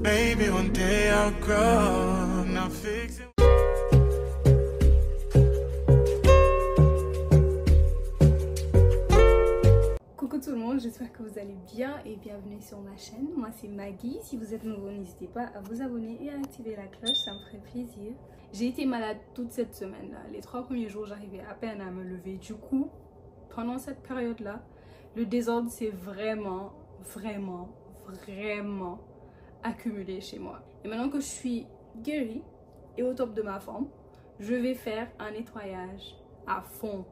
Maybe one day I'll grow. Now fix it. Coucou tout le monde, j'espère que vous allez bien et bienvenue sur ma chaîne. Moi c'est Maggie, si vous êtes nouveau n'hésitez pas à vous abonner et à activer la cloche, ça me ferait plaisir. J'ai été malade toute cette semaine là, les 3 premiers jours j'arrivais à peine à me lever. Du coup, pendant cette période là, le désordre s'est vraiment accumulé chez moi. Et maintenant que je suis guérie et au top de ma forme, je vais faire un nettoyage à fond.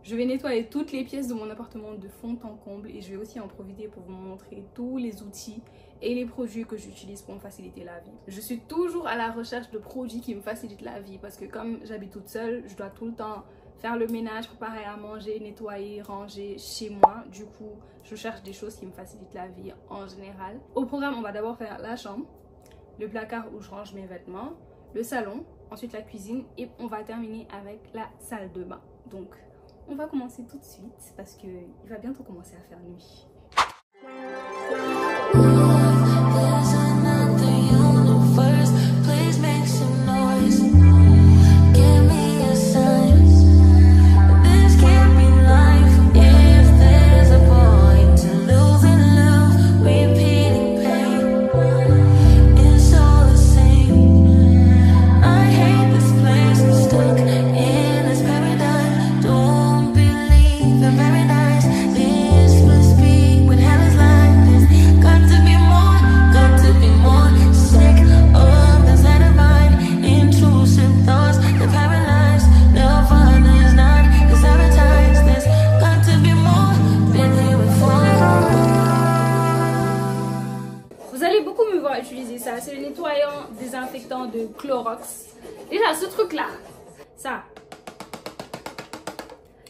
Je vais nettoyer toutes les pièces de mon appartement de fond en comble et je vais aussi en profiter pour vous montrer tous les outils et les produits que j'utilise pour me faciliter la vie. Je suis toujours à la recherche de produits qui me facilitent la vie parce que comme j'habite toute seule, je dois tout le temps faire le ménage, préparer à manger, nettoyer, ranger chez moi. Du coup, je cherche des choses qui me facilitent la vie en général. Au programme, on va d'abord faire la chambre, le placard où je range mes vêtements, le salon, ensuite la cuisine et on va terminer avec la salle de bain. Donc, on va commencer tout de suite parce qu'il va bientôt commencer à faire nuit. Utiliser ça, c'est le nettoyant désinfectant de Clorox. Déjà ce truc là, ça,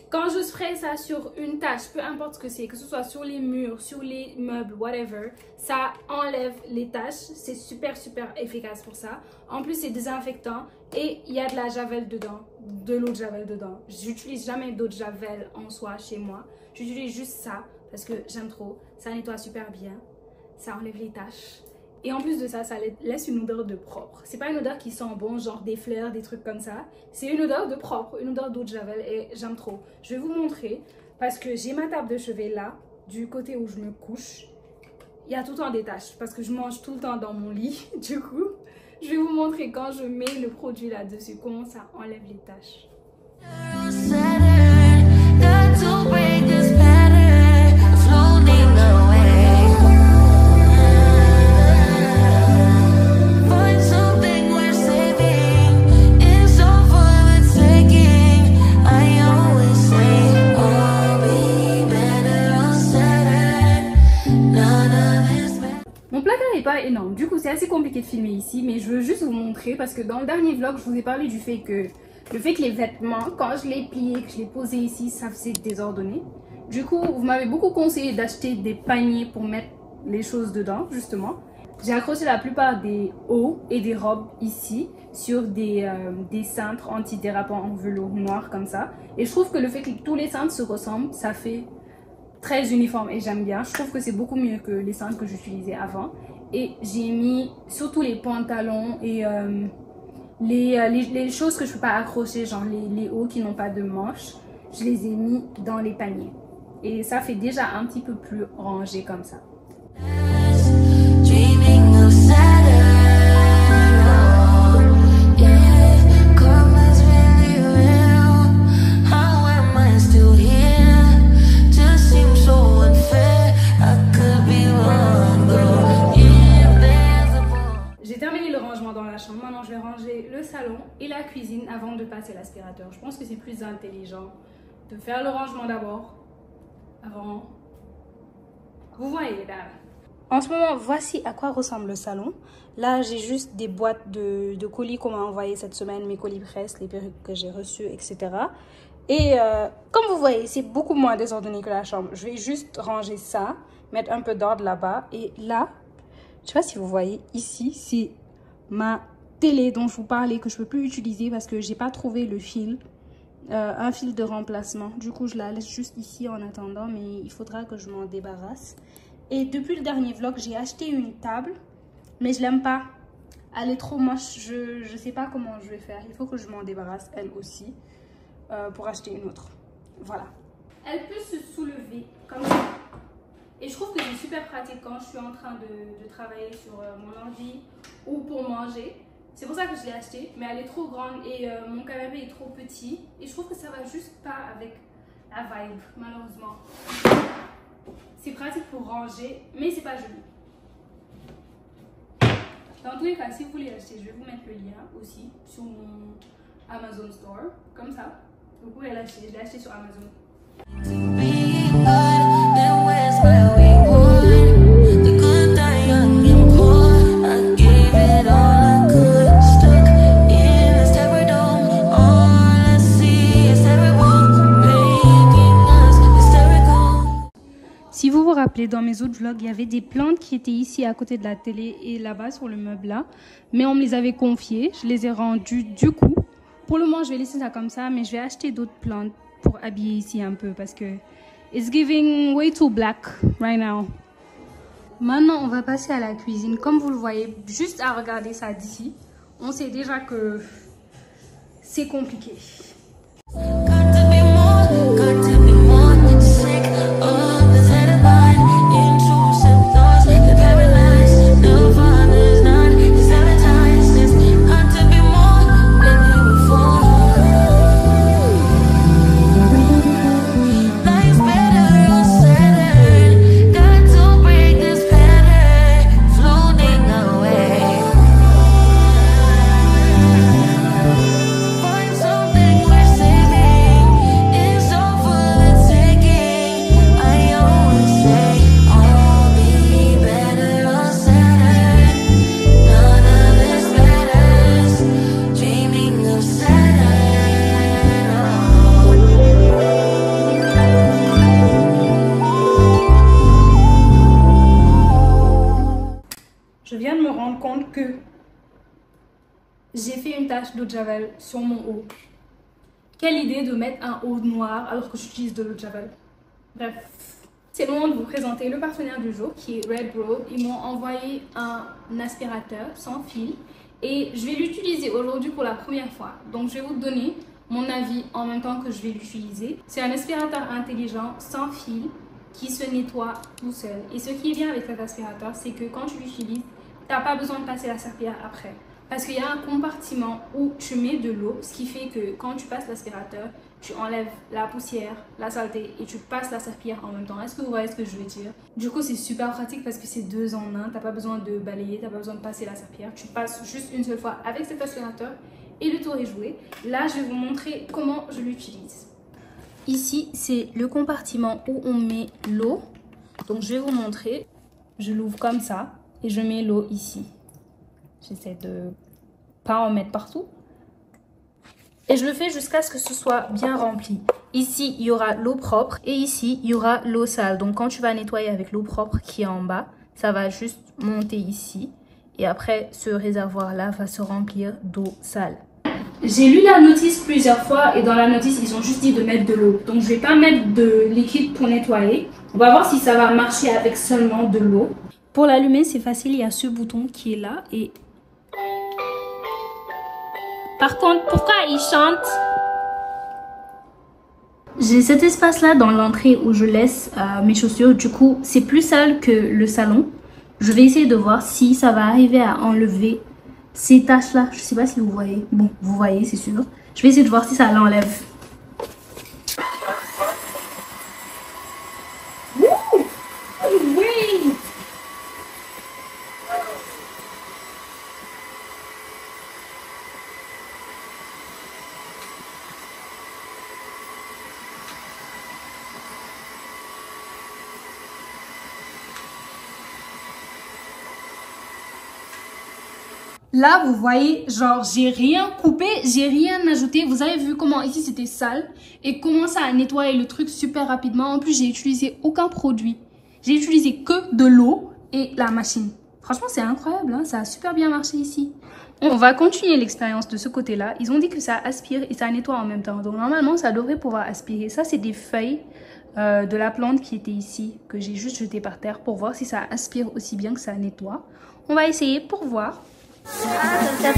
quand je spray ça sur une tache, peu importe ce que c'est, que ce soit sur les murs, sur les meubles, whatever, ça enlève les taches. C'est super efficace pour ça. En plus c'est désinfectant et il y a de la javel dedans, de l'eau de javel dedans. J'utilise jamais d'eau de javel en soi chez moi, j'utilise juste ça parce que j'aime trop. Ça nettoie super bien, ça enlève les taches. Et en plus de ça, ça laisse une odeur de propre. C'est pas une odeur qui sent bon, genre des fleurs, des trucs comme ça. C'est une odeur de propre, une odeur d'eau de javel et j'aime trop. Je vais vous montrer parce que j'ai ma table de chevet là, du côté où je me couche. Il y a tout le temps des taches parce que je mange tout le temps dans mon lit. Du coup, je vais vous montrer quand je mets le produit là-dessus, comment ça enlève les taches. Pas énorme, du coup c'est assez compliqué de filmer ici, mais je veux juste vous montrer parce que dans le dernier vlog je vous ai parlé du fait que les vêtements, quand je les pliais, que je les posais ici, ça faisait désordonné. Du coup vous m'avez beaucoup conseillé d'acheter des paniers pour mettre les choses dedans. Justement j'ai accroché la plupart des hauts et des robes ici sur des cintres antidérapants en velours noir comme ça, et je trouve que le fait que tous les cintres se ressemblent, ça fait très uniforme et j'aime bien. Je trouve que c'est beaucoup mieux que les cintres que j'utilisais avant. Et j'ai mis surtout les pantalons et les choses que je peux pas accrocher, genre les hauts qui n'ont pas de manches, je les ai mis dans les paniers. Et ça fait déjà un petit peu plus rangé comme ça. Maintenant je vais ranger le salon et la cuisine avant de passer l'aspirateur. Je pense que c'est plus intelligent de faire le rangement d'abord avant. Vous voyez là. En ce moment, voici à quoi ressemble le salon. Là, j'ai juste des boîtes de colis qu'on m'a envoyé cette semaine, mes colis presse, les perruques que j'ai reçues, etc. Et comme vous voyez, c'est beaucoup moins désordonné que la chambre. Je vais juste ranger ça, mettre un peu d'ordre là-bas. Et là, je ne sais pas si vous voyez, ici, c'est ma télé dont je vous parlais que je peux plus utiliser parce que j'ai pas trouvé le fil, un fil de remplacement. Du coup je la laisse juste ici en attendant, mais il faudra que je m'en débarrasse. Et depuis le dernier vlog, j'ai acheté une table Mais je l'aime pas. Elle est trop moche. Je sais pas comment je vais faire. Il faut que je m'en débarrasse elle aussi pour acheter une autre. Voilà. Elle peut se soulever comme ça. Et je trouve que c'est super pratique quand je suis en train de travailler sur mon ordi ou pour manger. C'est pour ça que je l'ai acheté, mais elle est trop grande et mon canapé est trop petit. Et je trouve que ça va juste pas avec la vibe, malheureusement. C'est pratique pour ranger, mais c'est pas joli. Dans tous les cas, si vous voulez l'acheter, je vais vous mettre le lien aussi sur mon Amazon Store. Comme ça, vous pouvez l'acheter. Je l'ai acheté sur Amazon. Si vous vous rappelez, dans mes autres vlogs, il y avait des plantes qui étaient ici à côté de la télé et là-bas sur le meuble là. Mais on me les avait confiées, je les ai rendues du coup. Pour le moment, je vais laisser ça comme ça, mais je vais acheter d'autres plantes pour habiller ici un peu parce que it's giving way too black right now. Maintenant, on va passer à la cuisine. Comme vous le voyez, juste à regarder ça d'ici, on sait déjà que c'est compliqué. Je viens de me rendre compte que j'ai fait une tache d'eau de javel sur mon haut. Quelle idée de mettre un haut noir alors que j'utilise de l'eau de javel. Bref, c'est le moment de vous présenter le partenaire du jour qui est Red Road. Ils m'ont envoyé un aspirateur sans fil et je vais l'utiliser aujourd'hui pour la première fois. Donc je vais vous donner mon avis en même temps que je vais l'utiliser. C'est un aspirateur intelligent sans fil qui se nettoie tout seul. Et ce qui est bien avec cet aspirateur, c'est que quand tu l'utilises, tu n'as pas besoin de passer la serpillière après. Parce qu'il y a un compartiment où tu mets de l'eau, ce qui fait que quand tu passes l'aspirateur, tu enlèves la poussière, la saleté et tu passes la serpillière en même temps. Est-ce que vous voyez ce que je veux dire? Du coup, c'est super pratique parce que c'est 2 en 1. Tu n'as pas besoin de balayer, tu n'as pas besoin de passer la serpillière. Tu passes juste une seule fois avec cet aspirateur et le tour est joué. Là, je vais vous montrer comment je l'utilise. Ici, c'est le compartiment où on met l'eau. Donc, je vais vous montrer. Je l'ouvre comme ça et je mets l'eau ici. J'essaie de pas en mettre partout. Et je le fais jusqu'à ce que ce soit bien rempli. Ici, il y aura l'eau propre et ici, il y aura l'eau sale. Donc, quand tu vas nettoyer avec l'eau propre qui est en bas, ça va juste monter ici. Et après, ce réservoir-là va se remplir d'eau sale. J'ai lu la notice plusieurs fois et dans la notice, ils ont juste dit de mettre de l'eau. Donc, je ne vais pas mettre de liquide pour nettoyer. On va voir si ça va marcher avec seulement de l'eau. Pour l'allumer, c'est facile. Il y a ce bouton qui est là. Et par contre, pourquoi il chante? J'ai cet espace-là dans l'entrée où je laisse mes chaussures. Du coup, c'est plus sale que le salon. Je vais essayer de voir si ça va arriver à enlever ces taches-là. Je ne sais pas si vous voyez. Bon, vous voyez, c'est sûr. Je vais essayer de voir si ça l'enlève. Oui! Là, vous voyez, genre, j'ai rien coupé, j'ai rien ajouté. Vous avez vu comment ici c'était sale et comment ça a nettoyé le truc super rapidement. En plus, j'ai utilisé aucun produit. J'ai utilisé que de l'eau et la machine. Franchement, c'est incroyable, hein? Ça a super bien marché ici. On va continuer l'expérience de ce côté-là. Ils ont dit que ça aspire et ça nettoie en même temps. Donc, normalement, ça devrait pouvoir aspirer. Ça, c'est des feuilles de la plante qui était ici, que j'ai juste jeté par terre pour voir si ça aspire aussi bien que ça nettoie. On va essayer pour voir. Là,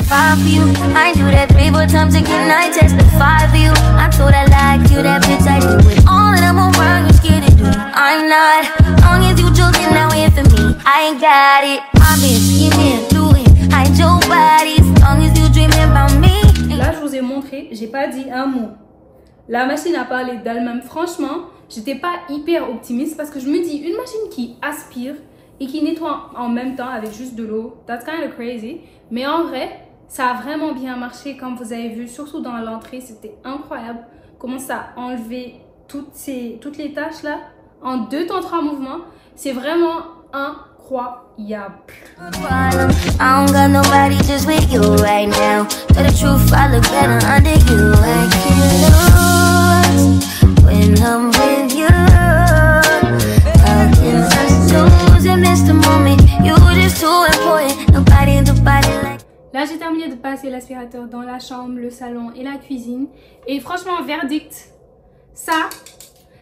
je vous ai montré, j'ai pas dit un mot. La machine a parlé d'elle-même. Franchement, j'étais pas hyper optimiste parce que je me dis, une machine qui aspire et qui nettoie en même temps avec juste de l'eau, that's kind of crazy. Mais en vrai, ça a vraiment bien marché comme vous avez vu, surtout dans l'entrée, c'était incroyable. Comment ça a enlevé toutes les tâches là en 2 temps 3 mouvements. C'est vraiment incroyable. Là, j'ai terminé de passer l'aspirateur dans la chambre, le salon et la cuisine. Et franchement, verdict, ça,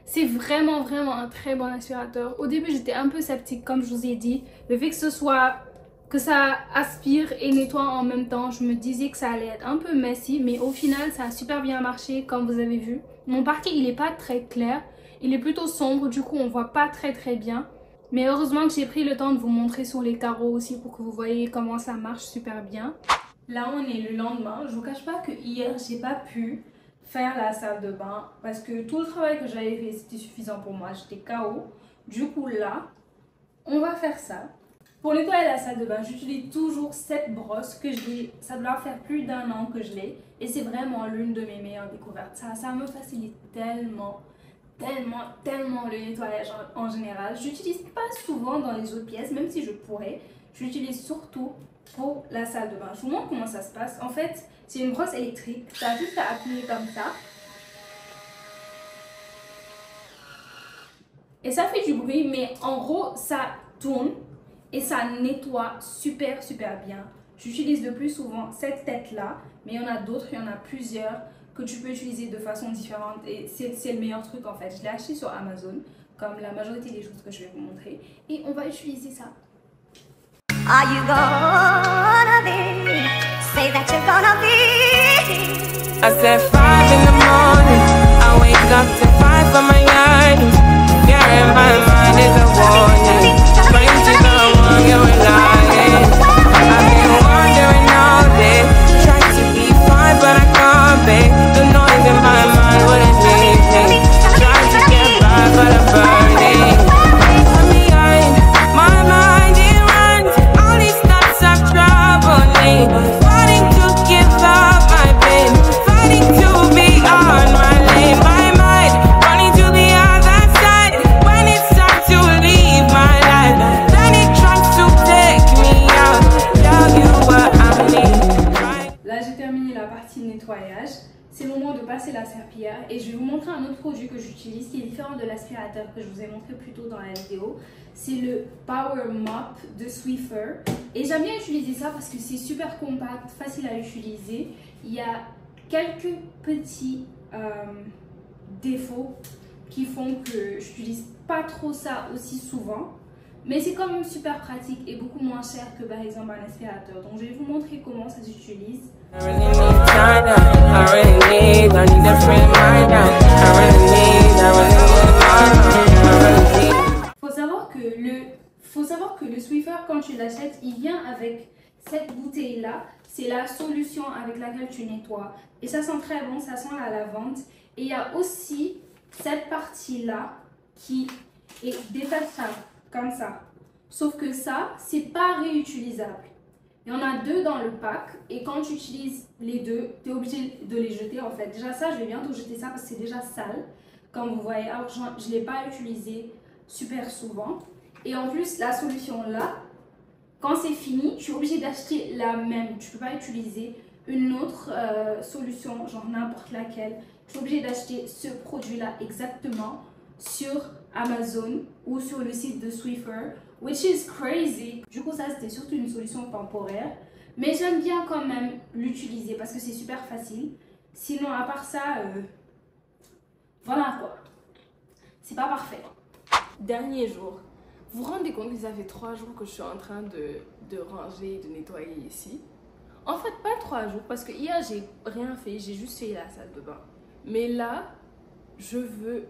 c'est vraiment un très bon aspirateur. Au début, j'étais un peu sceptique, comme je vous ai dit. Le fait que ça aspire et nettoie en même temps, je me disais que ça allait être un peu messy. Mais au final, ça a super bien marché, comme vous avez vu. Mon parquet, il n'est pas très clair. Il est plutôt sombre, du coup, on voit pas très bien. Mais heureusement que j'ai pris le temps de vous montrer sur les carreaux aussi pour que vous voyez comment ça marche super bien. Là, on est le lendemain. Je vous cache pas que hier, j'ai pas pu faire la salle de bain parce que tout le travail que j'avais fait, c'était suffisant pour moi. J'étais KO. Du coup, là, on va faire ça. Pour nettoyer la salle de bain, j'utilise toujours cette brosse que j'ai. Ça doit faire plus d'1 an que je l'ai. Et c'est vraiment l'une de mes meilleures découvertes. Ça me facilite tellement le nettoyage en général. J'utilise pas souvent dans les autres pièces, même si je pourrais. J'utilise surtout pour la salle de bain. Je vous montre comment ça se passe. En fait, c'est une brosse électrique. Tu as juste à appuyer comme ça. Et ça fait du bruit, mais en gros, ça tourne et ça nettoie super bien. J'utilise le plus souvent cette tête-là, mais il y en a d'autres, il y en a plusieurs que tu peux utiliser de façon différente et c'est le meilleur truc en fait. Je l'ai acheté sur Amazon, comme la majorité des choses que je vais vous montrer. Et on va utiliser ça. Are you gonna be? Say that you're gonna be. I said 5 in the morning. I wake up to 5 on my yard. Yeah, in my mind is a warning. Trying to go on, you were lying. I've been wondering all day. Try to be fine, but I can't be. The noise in my mind wouldn't leave me. Trying to get by, but I'm burning. I'm behind my mind, it runs. All these thoughts have troubled me. Fighting to give up my pain. Fighting to be on my lane. My mind running to the other side. When it's time to leave my life, then it tries to take me out. Tell you what I need. Là, j'ai terminé la partie nettoyage. C'est le moment de passer la serpillière et je vais vous montrer un autre produit que j'utilise qui est différent de l'aspirateur que je vous ai montré plus tôt dans la vidéo. C'est le Power Mop de Swiffer et j'aime bien utiliser ça parce que c'est super compact, facile à utiliser. Il y a quelques petits défauts qui font que je n'utilise pas trop ça aussi souvent. Mais c'est quand même super pratique et beaucoup moins cher que par exemple un aspirateur. Donc je vais vous montrer comment ça s'utilise. Faut savoir que le Swiffer, quand tu l'achètes, il vient avec cette bouteille là. C'est la solution avec laquelle tu nettoies. Et ça sent très bon, ça sent la lavande. Et il y a aussi cette partie là qui est détachable. Comme ça. Sauf que ça, c'est pas réutilisable. Il y en a 2 dans le pack et quand tu utilises les 2, tu es obligé de les jeter en fait. Déjà ça, je vais bientôt jeter ça parce que c'est déjà sale. Comme vous voyez, alors je ne l'ai pas utilisé super souvent. Et en plus, la solution là, quand c'est fini, tu es obligé d'acheter la même. Tu ne peux pas utiliser une autre solution, genre n'importe laquelle. Tu es obligé d'acheter ce produit là exactement sur Amazon ou sur le site de Swiffer, which is crazy. Du coup, ça c'était surtout une solution temporaire, mais j'aime bien quand même l'utiliser parce que c'est super facile. Sinon, à part ça, voilà quoi. C'est pas parfait. Dernier jour. Vous vous rendez compte que ça fait 3 jours que je suis en train de ranger, de nettoyer ici. En fait, pas 3 jours parce que hier, j'ai rien fait. J'ai juste fait la salle de bain. Mais là, je veux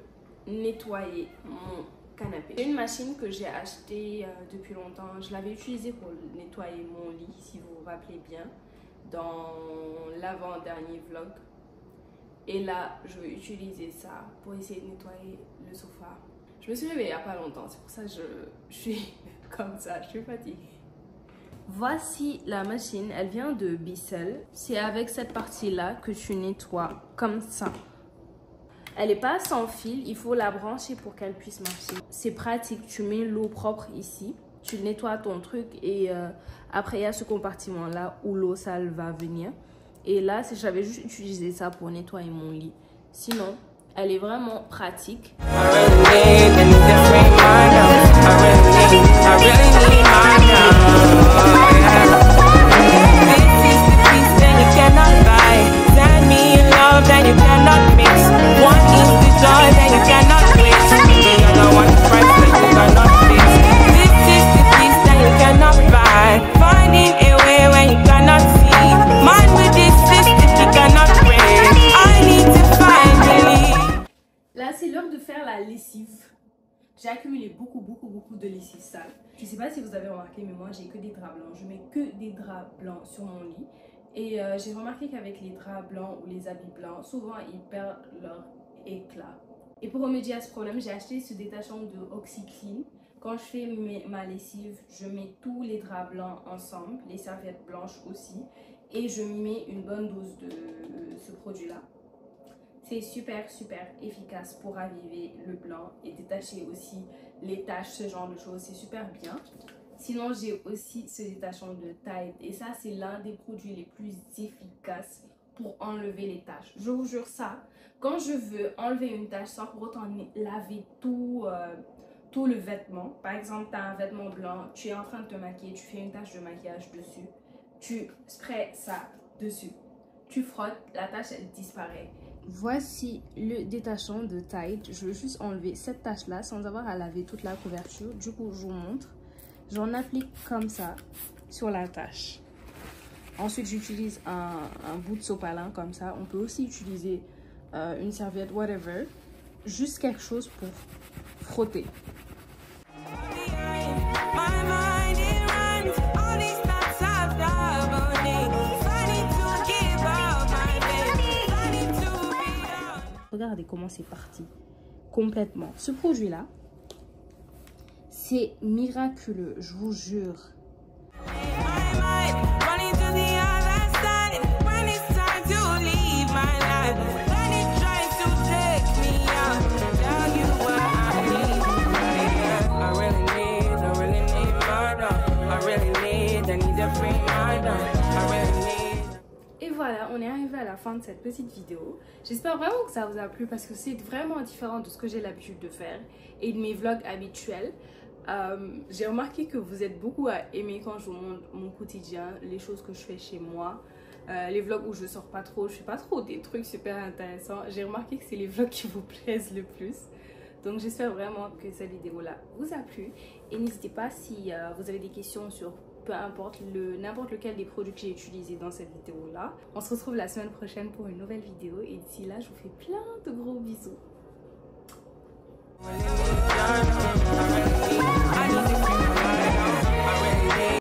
nettoyer mon canapé. C'est une machine que j'ai achetée depuis longtemps. Je l'avais utilisée pour nettoyer mon lit, si vous vous rappelez bien, dans l'avant-dernier vlog. Et là, je vais utiliser ça pour essayer de nettoyer le sofa. Je me suis réveillée il n'y a pas longtemps, c'est pour ça que je suis comme ça, je suis fatiguée. Voici la machine, elle vient de Bissell. C'est avec cette partie-là que tu nettoies comme ça. Elle n'est pas sans fil, il faut la brancher pour qu'elle puisse marcher. C'est pratique, tu mets l'eau propre ici, tu nettoies ton truc et après il y a ce compartiment-là où l'eau sale va venir. Et là, j'avais juste utilisé ça pour nettoyer mon lit. Sinon, elle est vraiment pratique. J'ai accumulé beaucoup de lessive sale. Je ne sais pas si vous avez remarqué, mais moi j'ai que des draps blancs. Je mets que des draps blancs sur mon lit. Et j'ai remarqué qu'avec les draps blancs ou les habits blancs, souvent ils perdent leur éclat. Et pour remédier à ce problème, j'ai acheté ce détachant de OxiClean. Quand je fais ma lessive, je mets tous les draps blancs ensemble, les serviettes blanches aussi. Et je mets une bonne dose de ce produit-là. C'est super efficace pour raviver le blanc et détacher aussi les taches, ce genre de choses. C'est super bien. Sinon, j'ai aussi ce détachant de Tide. Et ça, c'est l'un des produits les plus efficaces pour enlever les taches. Je vous jure ça. Quand je veux enlever une tache sans pour autant laver tout le vêtement. Par exemple, tu as un vêtement blanc, tu es en train de te maquiller, tu fais une tache de maquillage dessus. Tu sprays ça dessus. Tu frottes, la tache, elle disparaît. Voici le détachant de Tide. Je veux juste enlever cette tache là sans avoir à laver toute la couverture. Du coup, je vous montre. J'en applique comme ça sur la tache. Ensuite, j'utilise un bout de sopalin comme ça. On peut aussi utiliser une serviette, whatever. Juste quelque chose pour frotter. Regardez comment c'est parti complètement. Ce produit-là, c'est miraculeux, je vous jure. Et voilà, on est arrivé à la fin de cette petite vidéo. J'espère vraiment que ça vous a plu parce que c'est vraiment différent de ce que j'ai l'habitude de faire et de mes vlogs habituels. J'ai remarqué que vous êtes beaucoup à aimer quand je vous montre mon quotidien, les choses que je fais chez moi, les vlogs où je sors pas trop, je fais pas trop des trucs super intéressants. J'ai remarqué que c'est les vlogs qui vous plaisent le plus. Donc j'espère vraiment que cette vidéo là vous a plu et n'hésitez pas si vous avez des questions sur peu importe n'importe lequel des produits que j'ai utilisés dans cette vidéo là. On se retrouve la semaine prochaine pour une nouvelle vidéo et d'ici là je vous fais plein de gros bisous.